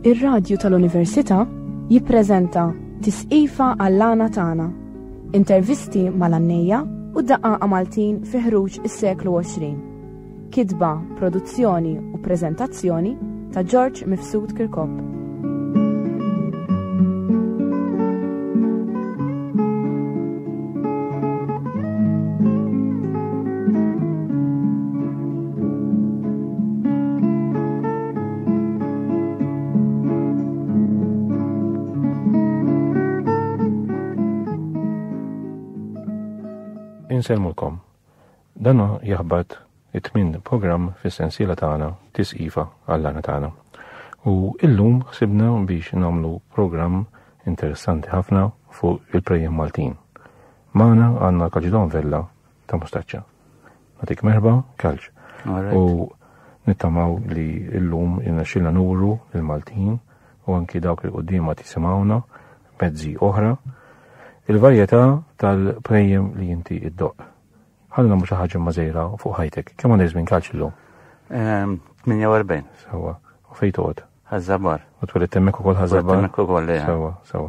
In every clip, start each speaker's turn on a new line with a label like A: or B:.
A: Ir-radju tal-Università jippreżenta Tisqifa għall-għana tagħna. Intervisti mal-għannejja u daqqa Maltin fi ħruġ is-seklu 20. Kitba, produzzjoni u preżentazzjoni ta' George Mifsud Kirkop.
B: Inselmulkom. Dana jaħbad it-tmin program fis-sensiela tagħna Tisqifa għall-għana tagħna. U illum ħsibna biex nagħmlu program interessanti ħafna fuq il-prejjem Maltin. Magħna għandna Kalġidon Vella ta' Mustaċċa. Natik merħba, Kalġ. U nittamaw li illum irnexxilna nuru il-Maltin u anki dawk li qudiema tisimgħuna mezzi oħra il-varjetà tal-prejjem li inti id-doq. Ħallna mhux ħaġa mażejra fuq ħajtek. Kemm għandek żmien Kalġ illum?
C: 48.
B: Sewwa. U fejn toqgħod?
C: Ħażabar.
B: U twelid hemmhekk ukoll ħażabar?
C: Hemmhekk ukoll lejha.
B: Sewwa.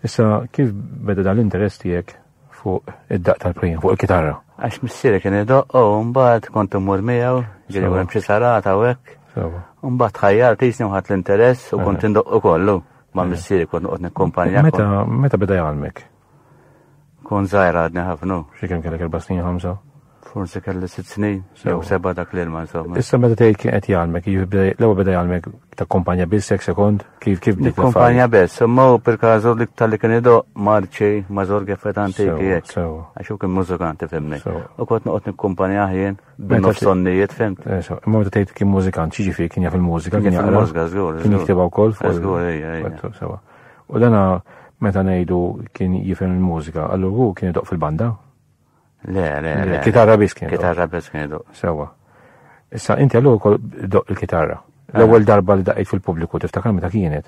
B: Issa kif beda dal-interess tiegħek fuq id-daq tal-prejjem, fuq il-kitarra?
C: Għax missieri kien idoq u mbagħad kont immur miegħu, ġieli hemm xi sarata u hekk.
B: Sewwa.
C: U mbagħad tħajjart isni u ħadd l-interess u kont indoq ukollu. Ma missieri kont noqgħod nikkumpanja.
B: Meta beda jgħalmek?
C: Kon żgħira għadni ħafna.
B: Xi kemm kellek 4 snin 5?
C: Forsi kelli 6 snin, jew 7 dak l-ilma insomma.
B: Issa meta tgħid kien qed jgħalmek, l-ewwel beda jgħalmek ta' kumpanja biss hekk sekond, kif dik
C: kumpanja biss, imma per każu dik tal-li kien idoq marċi ma' żorg effettanti hekk. Għax hu kien mużikanti fimni. U kont noqgħod nikkumpanjah jien bin-nofsonnijiet fimt.
B: Imma meta tgħid kien mużikant, xi ġifieri kien jaf il-mużika,
C: kien jaqra.
B: Kien jiktibha wkoll
C: fuq.
B: U dana meta ngħidu kien jifhem il-mużika, allura hu kien idoq fil-banda?
C: Le.
B: Kitarra biss kien.
C: Kitarra biss kien idoq.
B: Sewwa. Issa inti allura wkoll doq il-kitarra. L-ewwel darba li daqgħid fil-pubbliku tiftakar meta kienet?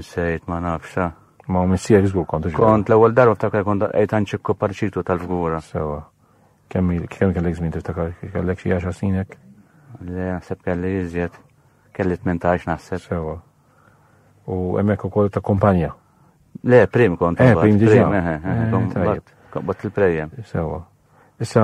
C: Sejt ma nafx.
B: Ma missier żgur kont.
C: Kont l-ewwel darba ftakar kont qed anċikku parċitu tal-fgura.
B: Sewwa. Kemm kellek żmien tiftakar? Kellek xi 10 snin hekk?
C: Le, naħseb kelli iżjed. Kelli 18 naħseb.
B: Sewwa. U hemmhekk ukoll ta' kumpanja.
C: Le, prim kont.
B: Prim diġà.
C: Kont il-prejjem.
B: Sewwa. Issa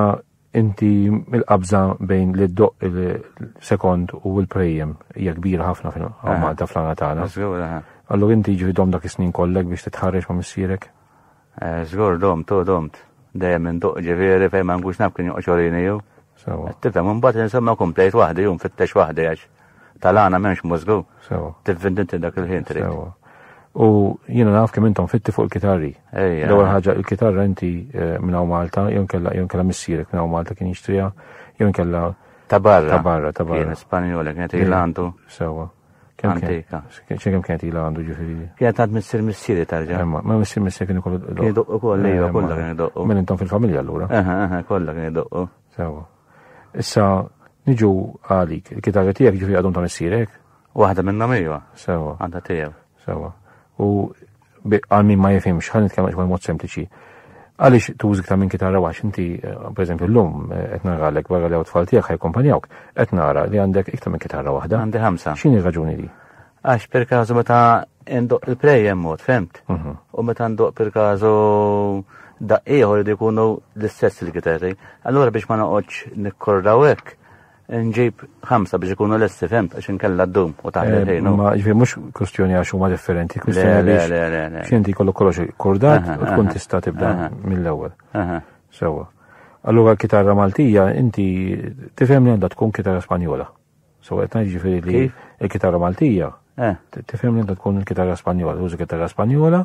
B: inti mill-qabża bejn li ddoq il-sekond u l-prejjem hija kbira ħafna fil-Malta fl-għana tagħna. Allura inti ġifi dom dak is-snin kollek biex titħarreġ ma' missierek?
C: Żgur domt. Dejjem indoq ġifieri fejn ma nkux naf kien joqgħod xorini jew.
B: Sewwa.
C: Tifhem imbagħad insomma komplejt waħdi jew nfittex waħdi għax tal-għana m'hemmx mużgu.
B: Sewwa.
C: Tivvindinti dak il-ħin trid.
B: Sewwa. U jiena naf kemm intom fitti fuq il-kitarri. L-ewwel ħaġa il-kitarra inti minn hawn Malta, jew kella missierek minn hawn Malta kien jixtriha, jew kella
C: ta' barra.
B: Kien
C: Spanjola, kienet ilandu.
B: Sewwa.
C: Antika.
B: Kemm kienet ilandu ġifieri?
C: Kienet għand missieri tarġa'.
B: Ma missier kien ikoll.
C: Kien idoq ukoll lejha kollha kien idoqqu.
B: Minn intom fil-familja allura?
C: Kollha kien idoqqu.
B: Sewwa. Issa niġu għalik, il-kitarra tiegħek ġifieri għadhom ta' missierek?
C: Waħda minnhom ejwa.
B: Sewwa.
C: Għandha tiegħu.
B: Sewwa. U għal min ma jifhimx, ħalli nitkellem dwar mod sempliċi. Għaliex tużik ta' minn kitarra għax inti, pereżempju llum qed naralek wara li tfal tiegħek ħajkompanjawk, qed nara li għandek iktar minn kitarra waħda.
C: Għandi 5.
B: X'inhi r-raġuni li?
C: Għax per każu meta ndoq il-prejjem mod, femt? U meta ndoq per każu daqqiegħor li jkunu l-istess il-kitarri. Allura biex ma noqgħodx nikkorraw hekk, nġib 5 biex ikunu l-essi, femt, għax inkella d-dum u taħt il-ħin.
B: Ma ġifieri mhux kwestjoni għax huma differenti, kwestjoni biex x'inti jkollok kollox kordat u tkun tista' tibda mill-ewwel. Sewwa. Allura l-kitarra Maltija inti tifhem li għandha tkun kitarra Spanjola. Sewwa qed ngħid ġifieri li l-kitarra Maltija tifhem li għandha tkun il-kitarra Spanjola, użi kitarra Spanjola.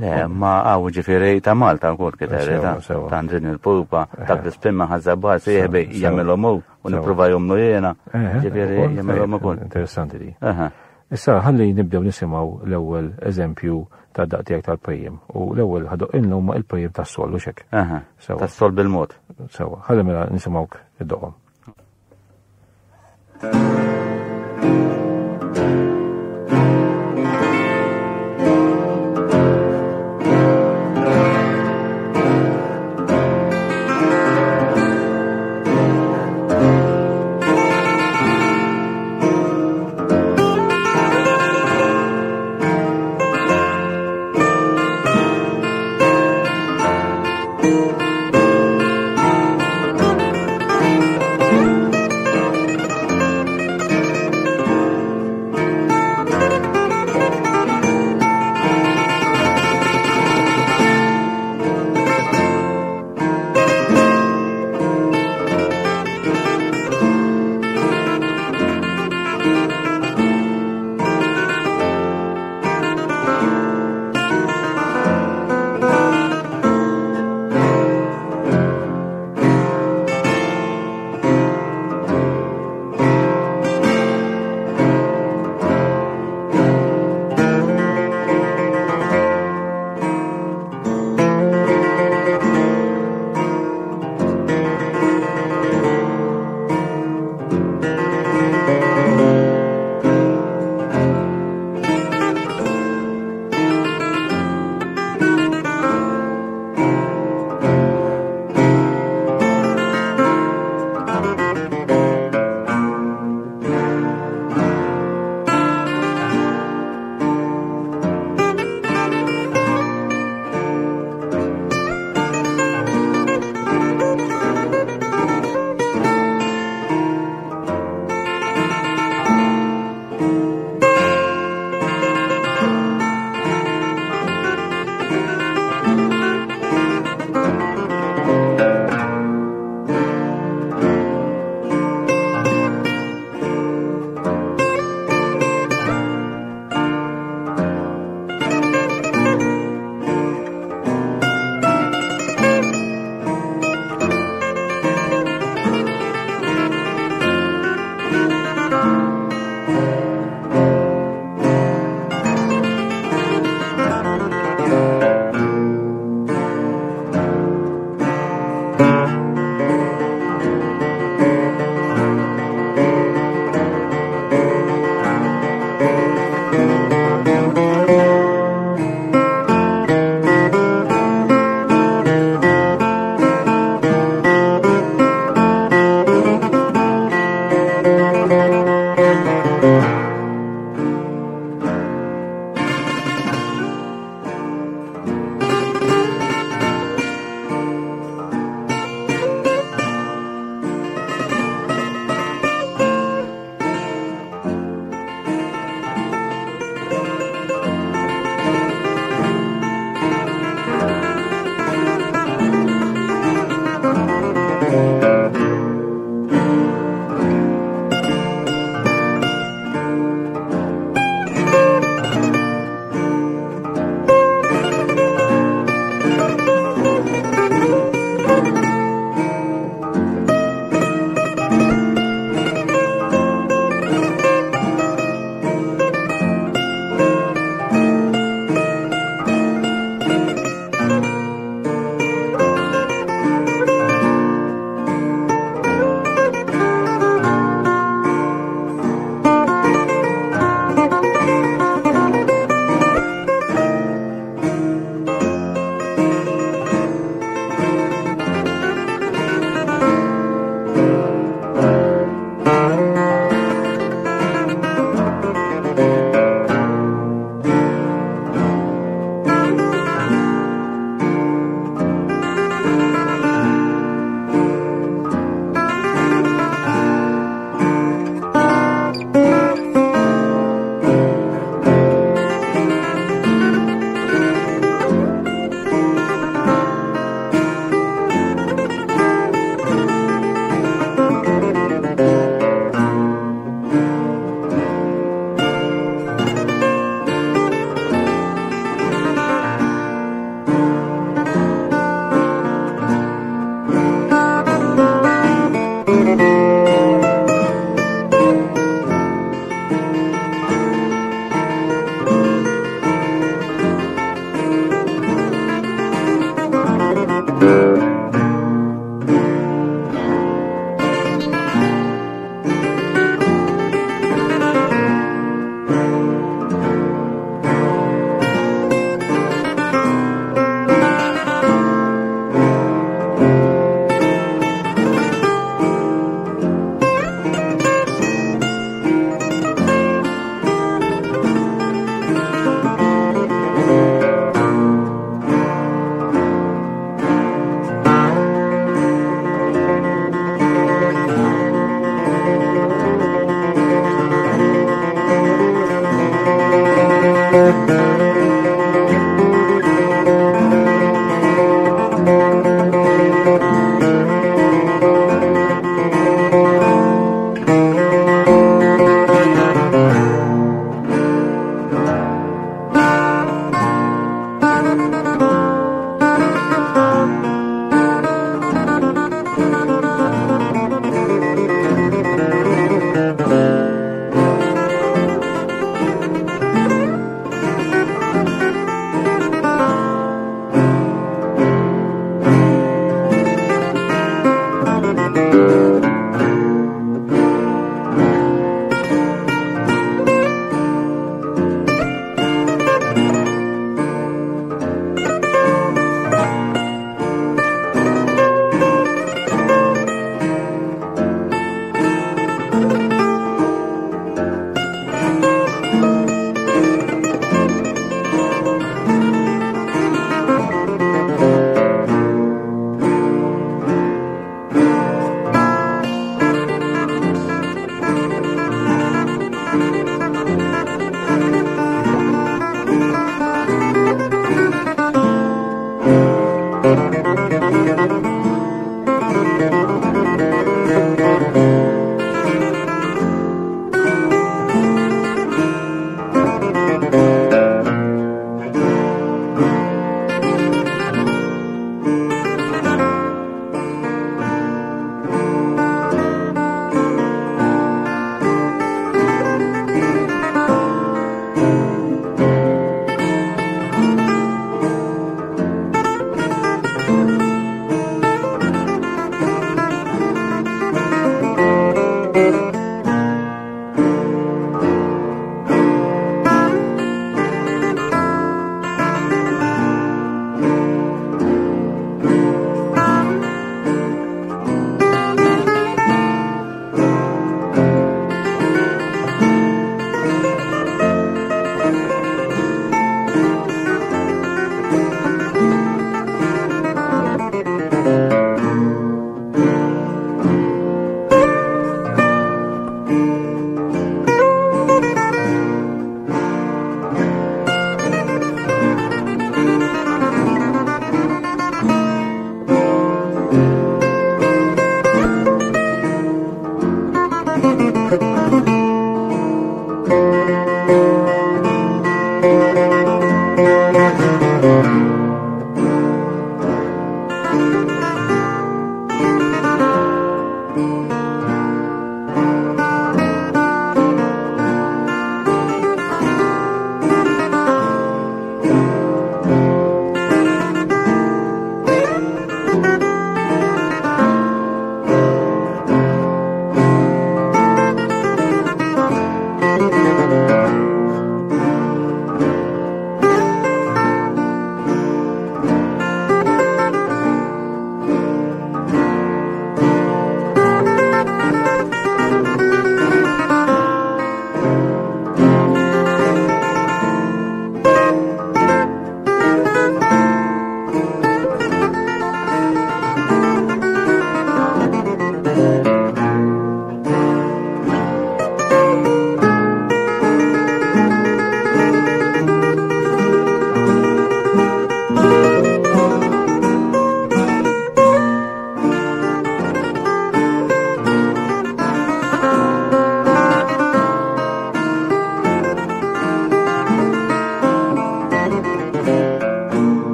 C: Le, ma għaw ġifieri ta' Malta wkoll kitarra ta' nżin il-pupa, ta' l-ispimma ħażabbar sieħbi jagħmilhom hu u nipprova jomlu jiena. Ġifieri jagħmilhom ukoll.
B: Interessanti di. Issa ħalli nibdew nisimgħu l-ewwel eżempju ta' daq tiegħek tal-prejjem. U l-ewwel ħadoqilna huma il-prejjem tas-sol u xek.
C: Tas-sol bil-mod.
B: Sewwa, ħalli mela nisimgħuk iddoqhom.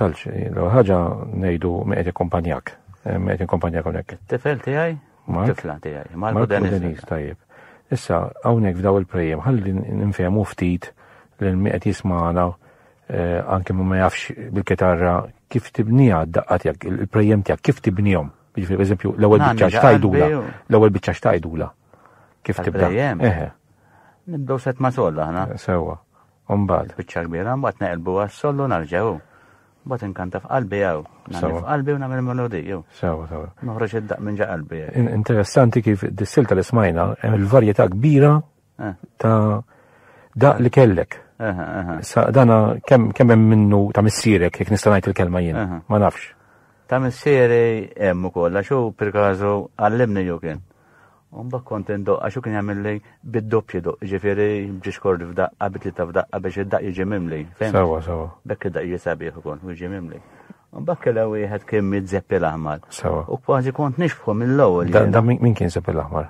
B: Kalċ, ħaġa nejdu meqet kompanjak għonek.
C: Tifel tijaj? Tifla tijaj.
B: Marko Denis, tajib. Issa, għawnek f'daw il-prejem, ħalli ninfjemu ftit l-meqet jismana anke ma jafx bil-kitarra kif tibnija d-daqqat jak, il-prejem tijak, kif tibnijom. Per eżempju, l-ewel bicċa xtajdula. Kif tibda?
C: Nibdow set ma solla ħna.
B: Sewa. Umbad.
C: Bicċa kbira, mbat neqlbu għas-sollu narġaw. Bat inkanta f'qalbi jaw. F'qalbi u namel melodiju.
B: Sewa.
C: Noħroġ id-daq minn ġa qalbi.
B: Interessanti kif dis-silta li smajna, il-varjetà kbira ta' daq li kellek. Dana kemm hemm minnu ta' missierek jekk nista' ngħid il-kelma jien, ma nafx.
C: Ta' missieri hemm ukoll għax hu per-każu għallimni jew kien. Mbagħad kont indoq għax kien jagħmel li bid-doppju doq, ġifieri biex kordi f'daqqa bitli f'daqqa biex id-daq jiġi mimli.
B: Sewa.
C: Bekk id-daq jiġi sabiħ ukoll u jiġi mimli. Mbagħad kellha wieħed kien mitżeppi l-aħmar.
B: Sewa.
C: U kważi kont nixfħu mill-ewwel.
B: Da min kien sepp l-aħmar?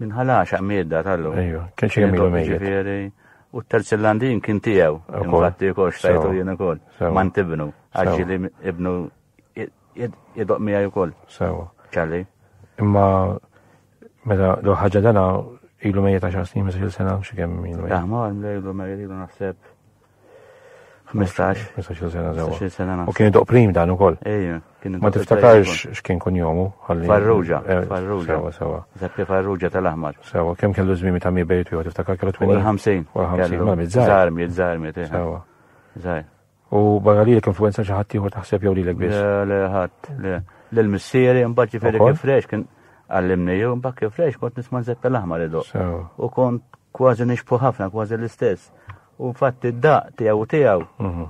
C: Min ħalaxa miedda tal-lu.
B: Ejju, kien xi jagħmilu mejjed.
C: U t-terzellandin kien tiegħu. Infatti kox tajtu jien ukoll. Man tibnu. Għaxi li ibnu jidoq miegħi ukoll.
B: Sewa.
C: Ċalli.
B: Imma meta do ħaġa dana ilu mejjed 10 snin, 15 sena, xi kemm ilu mejjed?
C: Aħmar ilu mejjed ilu naħseb 15
B: sena żewwa.
C: 15 sena naħseb.
B: U kien idoq prim dan ukoll.
C: Ejju, kien
B: ma tiftakarx x'kien kun jomu ħalli.
C: Farruġa.
B: Sewa.
C: Zappi Farruġa tal-aħmar.
B: Sewa, kemm kellu żmien ta' bejtu tiftakar kellu
C: 50.
B: 50, ma miżżar.
C: Żarmiet.
B: Sewa.
C: Żgħir.
B: U barra lilek influenza xi ħadd ieħor taħseb jew lilek biss?
C: Le ħadd, le. Lill-missieri mbagħad ġifieri kif fresh kien għallimni jew mbagħad kif fresh kont nisma' Zepp l-aħmar idoq. U kont kważi nixbu ħafna, kważi l-istess. U fatti d-daq tiegħu.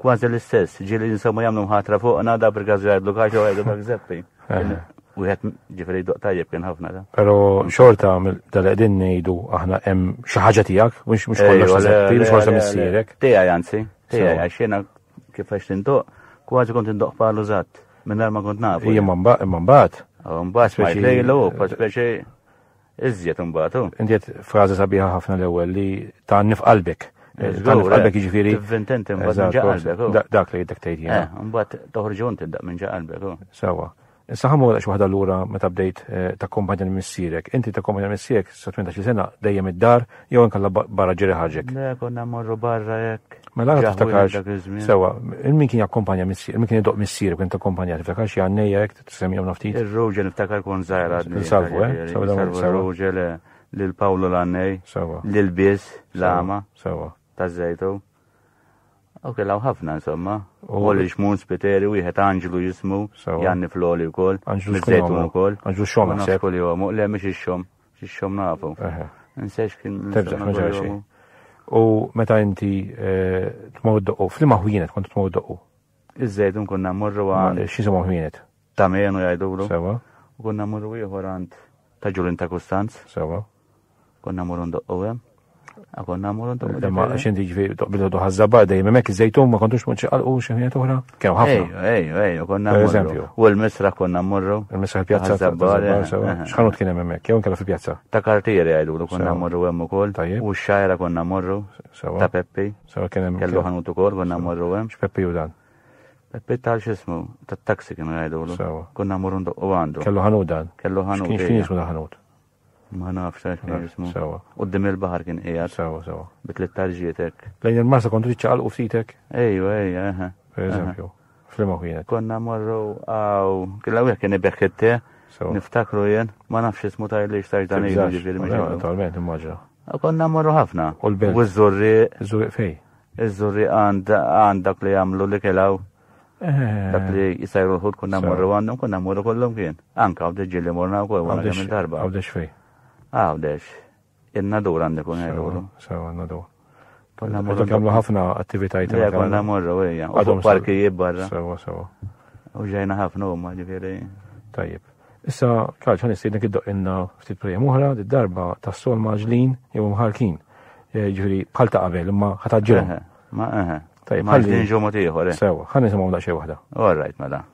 C: Kważi l-istess. Ġieli insomma jagħmlu mħatra fuqna da per-każu jgħidlu kaxu għajdu dak Zeppi. Wieħed ġifieri doq tajjeb kien ħafna da.
B: Però xorta dal-qegħdin ngħidu aħna hemm xi ħaġa tiegħek, mhux kollox Zeppi, mhux forsi missierek.
C: Tiegħi anzi, tiegħi għax jiena kif għax tindoq, kważi kont indoq bħalu żatt mingħajr ma kont nafu.
B: Imma mbagħad.
C: Mbagħad smajt lejlu, speċi iżjed imbagħad.
B: Inti qed frażi sabiħa ħafna l-ewwel li tgħannif qalbek. Tgħannif qalbek jiġifieri.
C: Tivvintent imbagħad minn ġa qalbek.
B: Dak li jidek tgħid jiena.
C: Mbagħad toħroġ int iddaq minn ġa qalbek.
B: Sewa. Issa ħammu xi waħda lura meta bdejt takkompanja missierek. Inti takkompanja missierek sa 18 sena dejjem id-dar jew inkella barra ġiri ħarġek.
C: Le konna mmorru barra hekk.
B: Mela tiftakarx. Sewa, min kien jakkompanja missier, min kien idoq missierek kien takkompanja, tiftakarx xi għannejja hekk tisemmihom naftit?
C: Ir-Ruġel niftakar kon żgħira.
B: Salvu,
C: Ruġel lil Pawlu l-Annej.
B: Sewa.
C: Lil Biss Lama.
B: Sewa.
C: Taż-żejtu. Ok, law ħafna insomma. Olli xmun spiteri, wieħed Anġlu jismu, Janni Floli wkoll, Mizzejtun ukoll.
B: Anġlu xom
C: naħseb li huwa, le mhix ix-xom, ix-xom nafu. Nsejx kien.
B: Terġa' ma ġarxi. U meta inti tmur doqqu, f'liema ħwienet kont tmur doqqu?
C: Iż-żejtun konna mmorru għand.
B: X'isemu ħwienet?
C: Tamenu jgħidulu.
B: Sewa.
C: U konna mmorru ieħor għand ta' Ġulin ta' Kustanz.
B: Sewa.
C: Konna mmorru ndoqqu hemm. Konna mmorru ndoqqu.
B: Imma għax inti ġifieri toqbilu ħażabar dejjem hemmhekk iż-żejtun ma kontux ċaqalqu xi ħwienet oħra? Kemm ħafna.
C: Ejju, konna mmorru. U l-Misra konna mmorru.
B: Il-Misra l-pjazza Żabbar. X'ħanut kien hemm hemmhekk? Jew inkella fil-pjazza?
C: Ta' kartieri jgħidulu konna mmorru hemm ukoll. U x-xajra konna mmorru. Ta' Peppi.
B: Sewa kien hemm.
C: Kellu ħanut ukoll konna mmorru hemm.
B: X'Peppi u dan?
C: Peppi tal x'ismu, tat-taxi kienu jgħidulu. Konna mmorru ndoqqu għandu.
B: Kellu ħanut dan.
C: Kellu ħanut.
B: X'kien jismu da ħanut?
C: Ma nafx x'kien jismu. Qudiem il-baħar kien qiegħed.
B: Sewa.
C: Bitliet tarġiet hekk.
B: Lejn il-marsa kontu tiċċaqalqu ftitek?
C: Ejju,
B: Per eżempju. F'liema ħwienet.
C: Konna mmorru kien wieħed kien ibeħħitte. Niftakru jien, ma nafx ismu tajli x'tar dan jiġifieri mhix.
B: Totalment immaġna.
C: Konna mmorru ħafna.
B: U
C: l-Żurri.
B: Iż-Żurri fej?
C: Iż-Żurri għand dak li jagħmlu li kelgħu. Dak li jisajru l-ħud konna mmorru għandhom, konna mmorru kollhom kien. Anka għawdex ġilli morna wkoll wara kemm darba.
B: Għawdex fej?
C: Għawdex. In-nadur għandi kun jgħidu.
B: Sewa, nadur. Għadhom jagħmlu ħafna attivitajiet.
C: Konna mmorru ejja. U parkijiet barra.
B: Sewa.
C: U ġejna ħafna huma ġifieri.
B: Tajjeb. Issa, Karl, ħan istidnek id-doqinna ftit prejem oħra, d-darba tas-sol maġlin jew mħarkin. Ġifieri bħal ta' qabel, imma ħataġġilhom.
C: Tajjeb, maġlin ġew mod ieħor.
B: Sewa, ħan nisimgħu daqsxejn waħda.
C: All right, mela.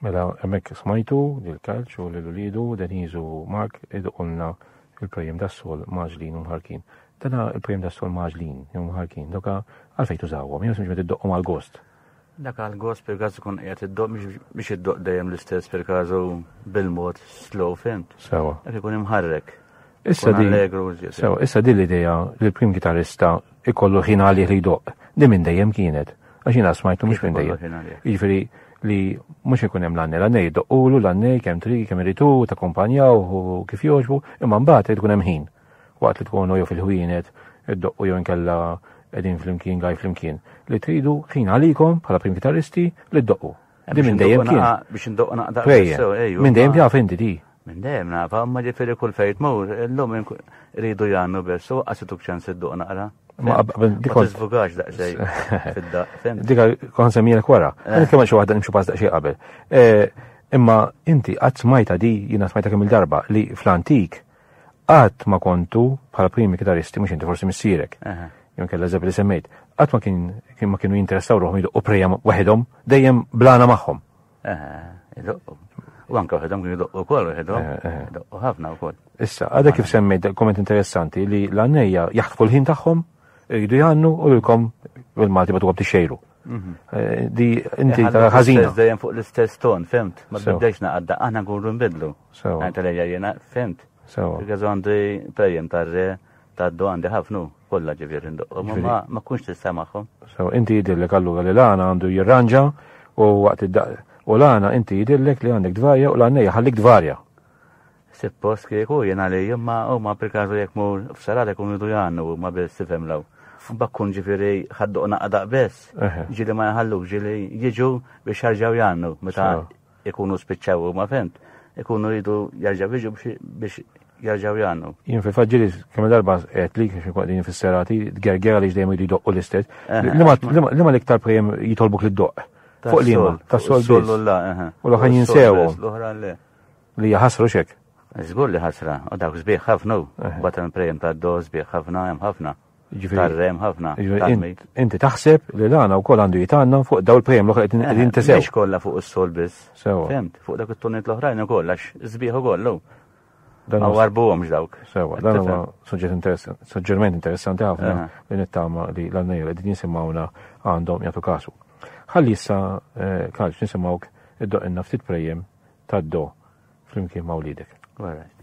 B: Mela, emmek smajtu, dil-kalċ u l-ulidu, Deniz u Mark, id qolna il-projem das-sol maġlin u mħarkin. Dana il-projem das-sol maġlin u mħarkin, doka għalfejtu zawwa, minn semġmet id-doqqom għal-gost.
C: Dak għal-gost per kazu kun għet id-doq, biex id-doq dajem l-istess per kazu bil-mod slow, fimt?
B: Sawa.
C: Dak ikun imħarrek.
B: Issa di l-ideja li l-prim gitarista ikollu ħinali li doq, di minn dejjem kienet, għaxina smajtu mux minn dejjem. Ġifiri li mux ikun hemm l-annej, l-annej doqqulu, l-annej kem tri, kem iritu, ta' kompanjaw u kif joġbu, imma mbagħad tkun hemm ħin. Waqt li tkunu jew fil-ħwienet, id-doqqu jew inkella qegħdin flimkien, gaj flimkien. Li tridu ħin għalikom bħala prim gitaristi li d-doqqu. Di minn dejjem kien.
C: Biex indoqqu naqdaq.
B: Minn dejjem jaf inti di.
C: Minn dejjem nafa, ma ġifieri kull fejt mur, illum iridu jannu bes, u qasituk ċans id-doq naqra. Ma tizvugax daqsej fid-daq, fem.
B: Dika kon semmijek wara. Għanet kemm xi waħda nimxu pass daqsxejn qabel. Imma inti qatt smajta di, jiena smajta kemm il-darba li fl-antik qatt ma kontu bħala primi kitaristi, mhux inti forsi missierek. Jew kella eżempju li semmejt. Qatt ma kienu jinteressaw ruħhom jidoqqu prejjem waħedhom, dejjem blana magħhom.
C: U anke waħedhom kienu jdoqqu wkoll waħedhom. Doqqu ħafna wkoll.
B: Issa, għadha kif semmejt komment interessanti li l-għannejja jaħtfu l-ħin tagħhom, jridu jannu u l-kom bil-Malti batu għabti xejru. Di inti ta' ħazina.
C: Dejjem fuq l-istess ton, femt? Ma bdejx naqadda, aħna għurru nbidlu. Għanta lejja jena, femt? Għazu għandi prejem tarre, ta' do għandi ħafnu kollha ġifieri ndoqhom ma kunx tista' magħhom.
B: So inti jidillek allura li l-għana għandu jirranġa u waqt u l-għana inti jidillek li għandek dvarja u l-għannejja ħallik dvarja.
C: Suppost kieku jena li ma per kazu jek mur f'sarata kun jidu jannu ma bes tifhem law. Bakkun ġifieri ħadduqna qadaq bes. Ġili ma jħalluk ġili jiġu biex jarġaw jannu meta ikunu spiċċaw ma femt. Ikunu jridu jarġaw jiġu biex jarġaw jannu.
B: Jien fil-faġġili kemm darba qed li kif din fis-serati tgergera li dejjem jridu jdoqqu l-istess. Liema l-iktar prejem jitolbuk lid-doq. Fuq liema tas-sol biss. U l-oħra jinsew. Li jaħasru xek.
C: Żgur li ħasra, u dawk sbieħ ħafna, batan prejem ta' do sbieħ ħafna, hemm ħafna. Tarrem ħafna.
B: Inti taħseb li l-għana wkoll għandu jitanna fuq daw il-prejem l-oħra qegħdin tisew.
C: Mhix kollha fuq is-sol biss. Femt, fuq dak it-tunnit l-oħrajn ukoll għax sbieħ ukoll. Ma warbuhomx dawk.
B: Sewa, dan huwa suġġeriment interessanti ħafna li nittama li l-għannejja li din jisimgħuna għandhom jagħtu kasu. Ħalli issa Kalġ nisimgħuk iddoqilna ftit prejem tad-do flimkien ma' wliedek.
C: All right.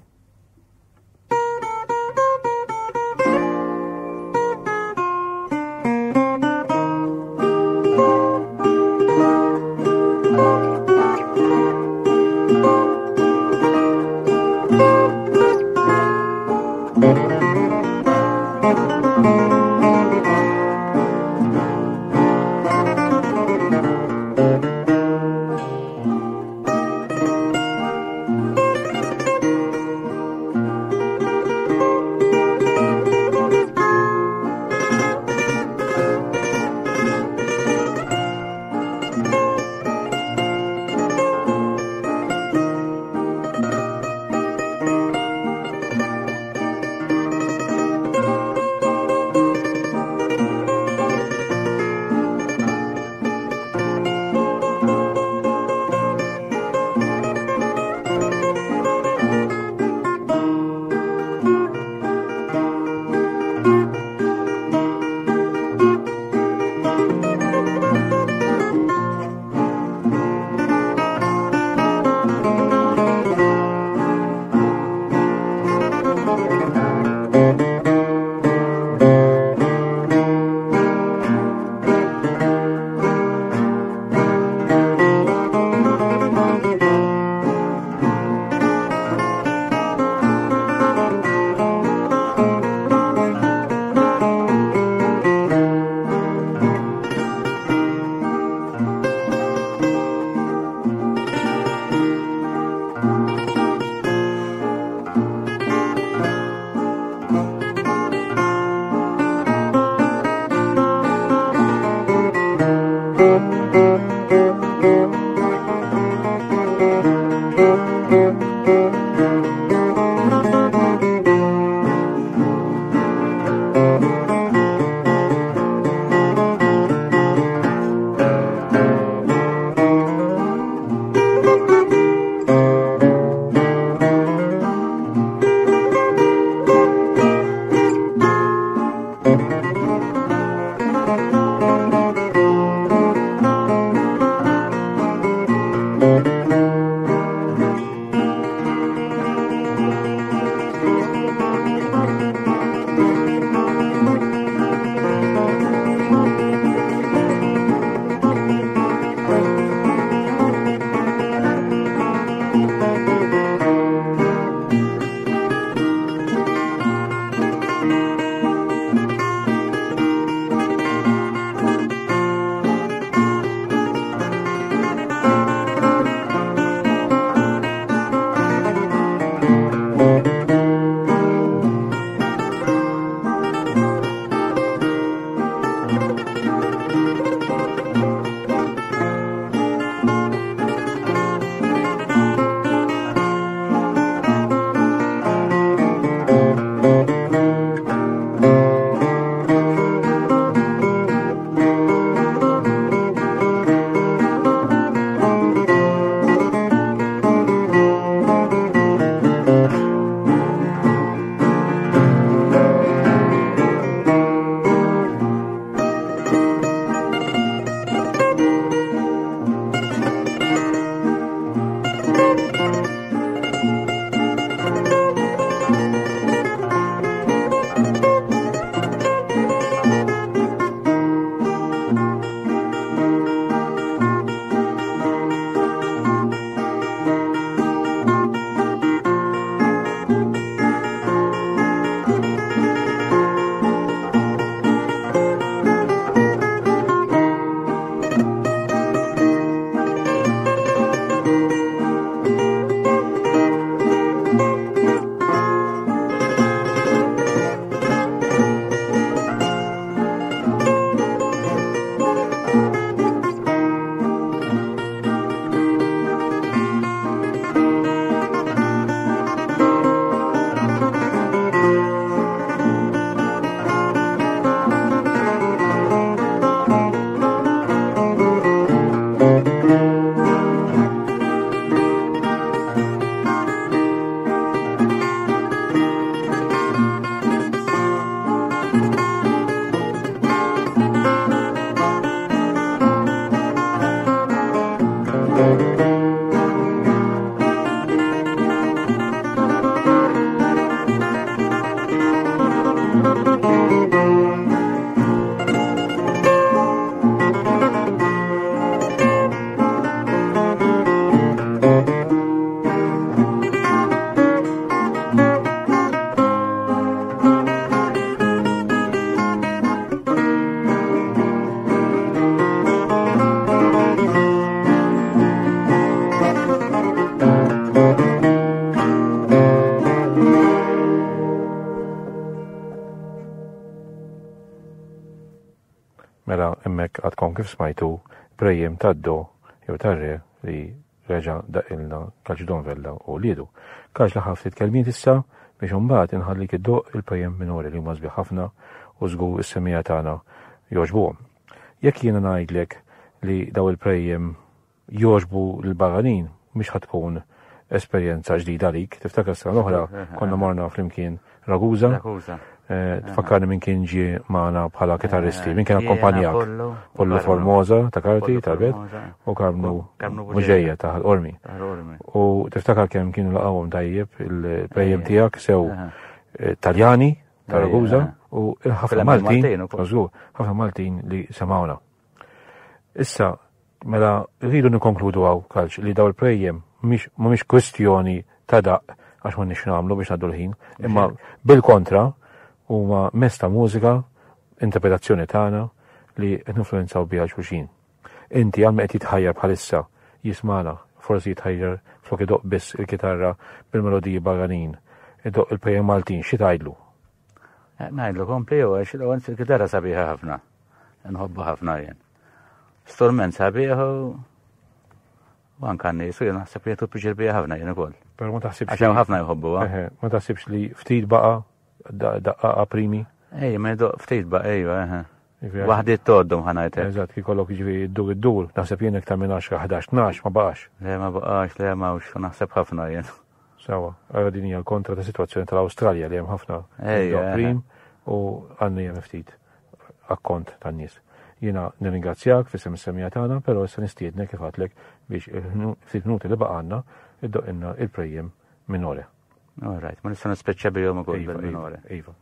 B: Mela emmek għadkom kif smajtu prejjem taddo jew tarre li reġa daqilna kalċidon vella u lidu. Kaġ laħaf ftit kelmiet issa biex imbagħad inħallik id-doq il-prejjem minori li huma sbieħ ħafna u żgur is-semija tagħna jogħġbuhom. Jekk jiena ngħidlek li daw il-prejjem jogħġbu l-barranin mhix ħatkun esperjenza ġdida għalik, tiftakar sena l-oħra konna morna flimkien Ragusa. Tfakkarni minn kien ġie maħna bħala kitarristi, minn kien akkompanjak. Pollo Formosa ta' karti, ta' bet, u Karmnu Muġeja ta' Ormi. U tiftakar kemm kienu laqawhom tajjeb il-prejjem tiegħek sew Taljani ta' Ragusa u ħafna Maltin, ħafna Maltin li semawna. Issa, mela rridu nikkonkludu għaw kalċ li daw il-prejjem mhumiex kwestjoni ta' daq għax ma nix nagħmlu biex ngħaddu l-ħin, imma bil-kontra huma mesta mużika, interpretazzjoni tagħna li qed ninfluwenzaw biha xulxin. Inti għalma qed jitħajjar bħalissa jismana, forsi jitħajjar flok idoq biss il-kitarra bil-melodiji barranin, idoq il-prejjem Maltin, xi tgħidlu?
C: Ngħidlu kompli u għax il-kitarra sabiħa ħafna, nħobbu ħafna jien. Strument sabiħu u anke n-nies u jien naħseb li jagħtu piġir biha ħafna jien ukoll.
B: Però ma taħsibx
C: għax ħafna jħobbuha.
B: Ma taħsibx li ftit baqa' daqqa primi?
C: Ej, ma jdoq ftit baqa' ejwa, waħdiet toddhom ħanajtek.
B: Eżatt, kif kollok jiġifieri id-dur, naħseb jien iktar minn 10, 11, 12 ma baqax.
C: Le ma baqax, le mawx, naħseb ħafna jien.
B: Sawa, għara din hija l-kontra ta' situazzjoni tal-Awstralja li hemm ħafna prim u għandna hemm ftit akkont tan-nies. Jiena nirringrazzjak fis-sem is-semija tagħna, però issa nistiednek kif għadlek biex ftit minuti li baqgħanna iddoqilna il-prejjem minore.
C: All right, ma nista' nispeċċa bihom ukoll bil-minore.
B: Iva.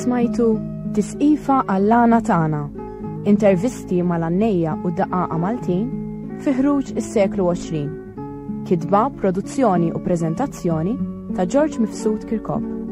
A: Smajtu Tisqifa għall-lana tagħna. Intervisti mal-Annejja u d-Daqaqa Maltin fi ħruġ is-seklu 20. Kitba, produzzjoni u preżentazzjoni ta' George Mifsud Kirkop.